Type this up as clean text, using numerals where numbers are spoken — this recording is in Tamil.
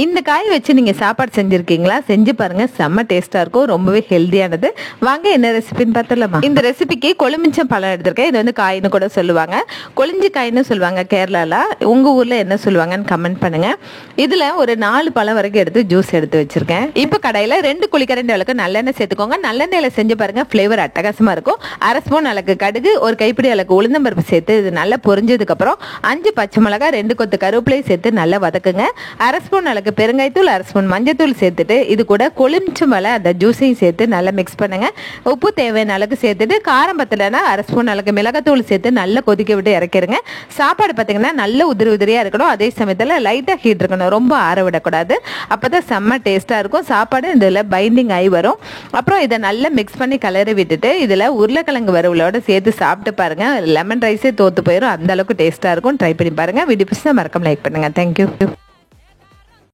இந்த காய் வச்சு நீங்கள் சாப்பாடு செஞ்சுருக்கீங்களா? செஞ்சு பாருங்கள், செம்ம டேஸ்ட்டாக இருக்கும், ரொம்பவே ஹெல்த்தியானது. வாங்க என்ன ரெசிபின்னு பார்த்துடலாமா? இந்த ரெசிபிக்கு கொழுமிச்சம் பழம் எடுத்திருக்கேன். இது வந்து காயின்னு கூட சொல்லுவாங்க, கொழிஞ்சி காயின்னு சொல்லுவாங்க கேரளாவில். உங்கள் ஊரில் என்ன சொல்லுவாங்கன்னு கமெண்ட் பண்ணுங்கள். இதில் ஒரு 4 பழம் வரைக்கும் எடுத்து ஜூஸ் எடுத்து வச்சுருக்கேன். இப்போ கடையில் 2 குழிக்கரண்டி அளவுக்கு நல்லெண்ணெய் சேர்த்துக்கோங்க. நல்லெண்ணெயில் செஞ்சு பாருங்கள், ஃப்ளேவர் அட்டகாசமாக இருக்கும். 1/2 ஸ்பூன் அளவுக்கு கடுகு, ஒரு கைப்பிடி அளவுக்கு உளுந்தம்பருப்பு சேர்த்து இது நல்லா பொரிஞ்சதுக்கப்புறம் 5 பச்சை மிளகாய், 2 கொத்து கருவேப்பிலையும் சேர்த்து நல்லா வதக்குங்க. 1/2 ஸ்பூன் அளவுக்கு பெருங்காயத்தூள், 1/2 ஸ்பூன் மஞ்சத்தூள் சேர்த்துட்டு இது கூட கொழுமிச்சம் பழம் அந்த ஜூஸையும் சேர்த்து நல்லா மிக்ஸ் பண்ணுங்க. உப்பு தேவையான அளவுக்கு சேர்த்துட்டு, காரம் பத்தலைன்னா 1/2 ஸ்பூன் அளவுக்கு மிளகாத்தூள் சேர்த்து நல்லா கொதிக்க விட்டு இறக்கிடுங்க. சாப்பாடு பார்த்தீங்கன்னா நல்ல உதிரியாக இருக்கணும், அதே சமயத்தில் லைட்டாக ஹீட் இருக்கணும், ரொம்ப ஆற விடக்கூடாது. அப்போ தான் செம்ம டேஸ்ட்டாக இருக்கும். சாப்பாடு இதில் பைண்டிங் ஆகி வரும். அப்புறம் இதை நல்லா மிக்ஸ் பண்ணி கலரி விட்டுட்டு இதில் உருளைக்கிழங்கு வறுவலோட சேர்த்து சாப்பிட்டு பாருங்க. லெமன் ரைஸே தோத்து போயிடும், அந்த அளவுக்கு டேஸ்ட்டாக இருக்கும். ட்ரை பண்ணி பாருங்க. வீடியோ பிடிச்சா மறக்காம லைக் பண்ணுங்க. தேங்க்யூ.